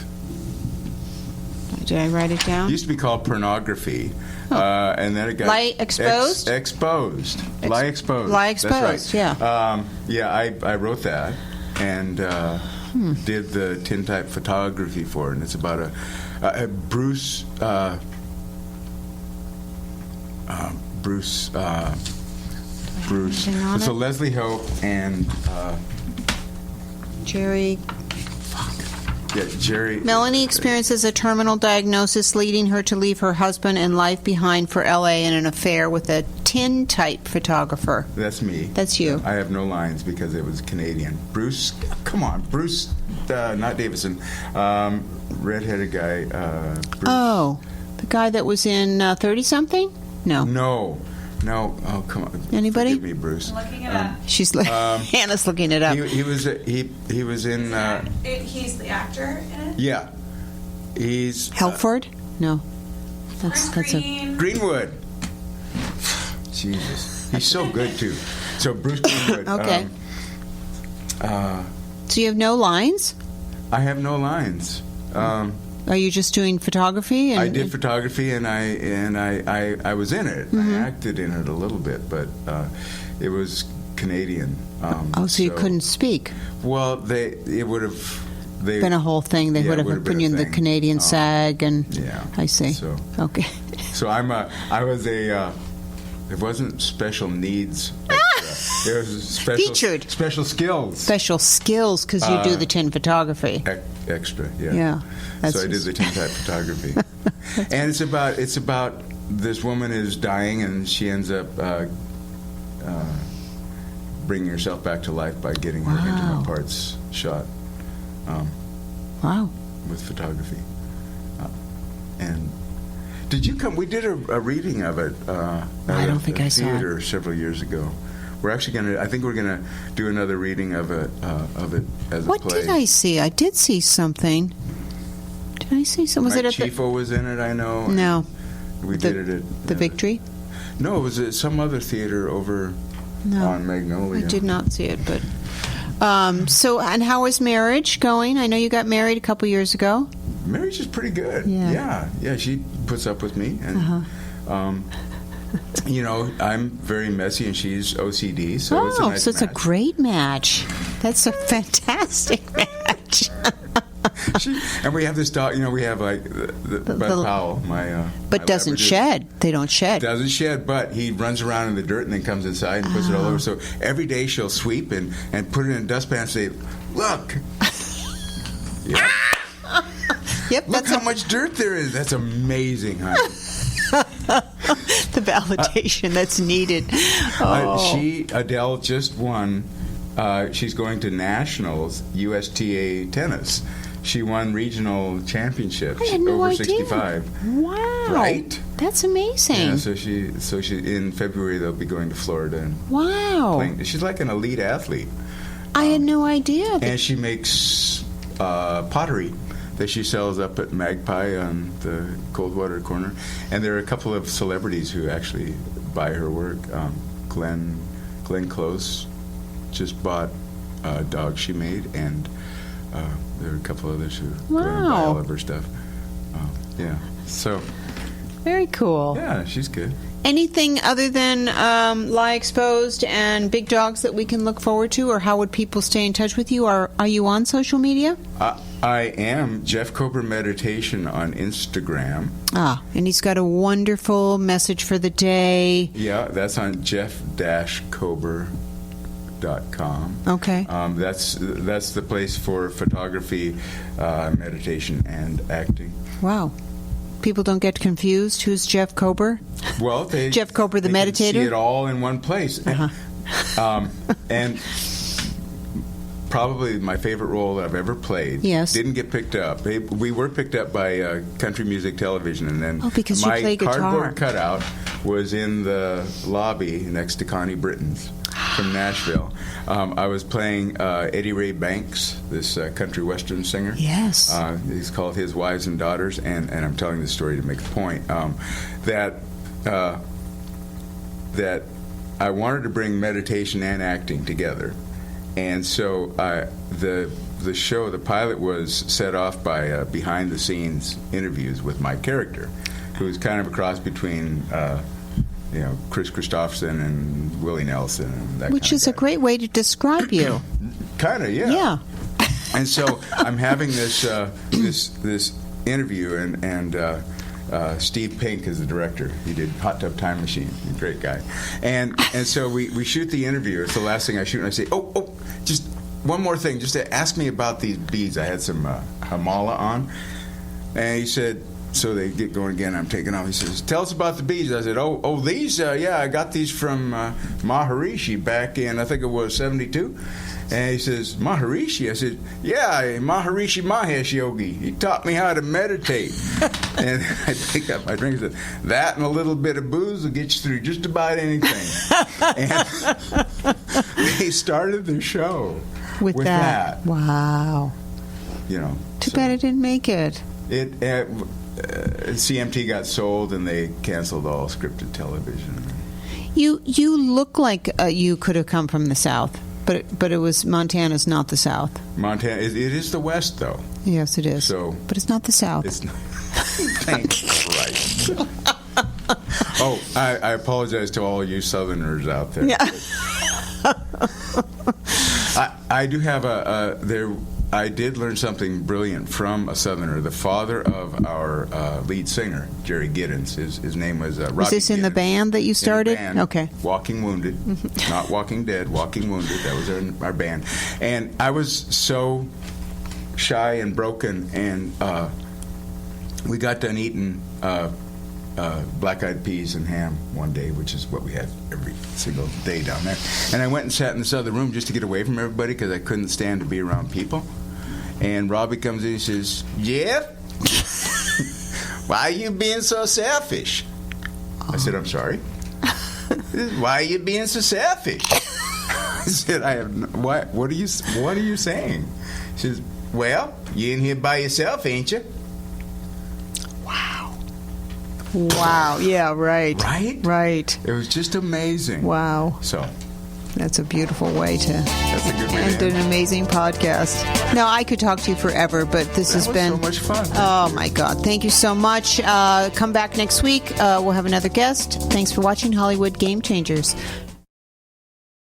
Did I write it down? It used to be called Pornography. And then it got Lie Exposed? Exposed. Lie Exposed. Lie Exposed, That's right. I wrote that and did the tintype photography for it. And it's about a Bruce. Anything on So it? Leslie Hope and Jerry. Jerry. Melanie experiences a terminal diagnosis leading her to leave her husband and life behind for L.A. in an affair with a tin-type photographer. That's me. That's you. I have no lines because it was Canadian. Bruce, come on, Bruce, not Davison, redheaded guy. Bruce. Oh, the guy that was in 30-something? No. No. Oh, come on. Anybody? Forgive me, Bruce. Looking it up. She's Hannah's looking it up. He was in. He's the actor in it? Yeah. He's Helford? No. That's a Greenwood. Jesus, he's so good too. So Bruce Greenwood. Okay. So you have no lines? I have no lines. Are you just doing photography? I did photography, and I was in it. Mm-hmm. I acted in it a little bit, but it was Canadian. So you couldn't speak? Well, it would have. Been a whole thing. They would have put you in the Canadian SAG, and yeah. I see. So, okay. So I was a. It wasn't special needs. Extra. It was Featured. Special skills. Special skills because you do the tin photography. Extra, yeah. Yeah. So I did the tin-type photography, and it's about this woman is dying, and she ends up bringing herself back to life by getting her intimate parts shot. Wow. With photography, and did you come? We did a reading of it. I don't think I saw it. Theater several years ago. We're actually gonna. I think we're gonna do another reading of it as a What play. did I see? I did see something. Did I see something? Was Mike it at Chifo was in it, I know. No. We did it at the Victory? No, it was at some other theater over on Magnolia. I did not see it, but and how is marriage going? I know you got married a couple years ago. Marriage is pretty good. Yeah. Yeah. She puts up with me, and I'm very messy, and she's OCD, so it's a nice so it's match. a great match. That's a fantastic match. And we have this dog. We have like Bud Powell, my. But my doesn't Labrador. shed. They don't shed. Doesn't shed, but he runs around in the dirt and then comes inside and puts it all over. So every day she'll sweep and put it in a dustpan and say, "Look, yep. Yep. Look how much dirt there is. That's amazing, honey." The validation that's needed. Adele just won. She's going to nationals, USTA tennis. She won regional championships I had no over idea. 65. Wow. Right? That's amazing. Yeah, so she in February they'll be going to Florida and Wow. playing. She's like an elite athlete. I had no idea. And she makes pottery that she sells up at Magpie on the Coldwater corner. And there are a couple of celebrities who actually buy her work. Glenn Close just bought a dog she made, and there are a couple others who go and buy all of her stuff. Yeah, so Very cool. yeah, she's good. Anything other than Lie Exposed and Big Dogs that we can look forward to, or how would people stay in touch with you? Are you on social media? I am Jeff Kober Meditation on Instagram. And he's got a wonderful message for the day. Yeah, that's on jeff-kober.com. Okay. That's the place for photography, meditation, and acting. Wow. People don't get confused. Who's Jeff Kober? Well, Jeff Kober, the they can meditator? see it all in one place. And probably my favorite role that I've ever played. Yes. Didn't get picked up. We were picked up by Country Music Television, and then because you my play guitar. cardboard cutout was in the lobby next to Connie Britton's from Nashville. I was playing Eddie Ray Banks, this country western singer. Yes. He's called His Wives and Daughters, and I'm telling this story to make a point that I wanted to bring meditation and acting together. And so the show, the pilot, was set off by behind-the-scenes interviews with my character, who's kind of a cross between, Chris Christopherson and Willie Nelson, and that Which kind is of a great way to describe you. kind of, yeah. Yeah. And so I'm having this this interview, and Steve Pink is the director. He did Hot Tub Time Machine. He's a great guy. And so we shoot the interview. It's the last thing I shoot, and I say, oh, just one more thing. Just to ask me about these beads. I had some Hamala on. And he said, so they get going again. I'm taking off. He says, tell us about the beads. I said, oh, these? Yeah, I got these from Maharishi back in, I think it was 72. And he says, Maharishi? I said, yeah, Maharishi Mahesh Yogi. He taught me how to meditate. And I pick up my drink and said, that and a little bit of booze will get you through just about anything. And they started the show with that. Wow. Too bad it didn't make it. CMT got sold, and they canceled all scripted television. You look like you could have come from the South. But it was Montana's not the South. Montana, it is the West, though. Yes, it is. But it's not the South. It's not. Thank Christ. I apologize to all you Southerners out there. Yeah. I do have I did learn something brilliant from a Southerner. The father of our lead singer, Jerry Giddens. His name was Robbie Was this in the Giddens. band that you started? In the band, Okay. Walking Wounded. Not Walking Dead, Walking Wounded. That was our band. And I was so shy and broken, and we got done eating black-eyed peas and ham one day, which is what we had every single day down there. And I went and sat in this other room just to get away from everybody because I couldn't stand to be around people. And Robbie comes in and says, Jeff, why are you being so selfish? I said, I'm sorry? Why are you being so selfish? I said, what are you saying? He says, well, you in here by yourself, ain't you? Wow. Yeah, right. Right? It was just amazing. Wow. So. That's a beautiful way to That's a good way end an amazing podcast. Now, I could talk to you forever, but this has been so much fun. Oh, my God. Thank you so much. Come back next week. We'll have another guest. Thanks for watching Hollywood Game Changers.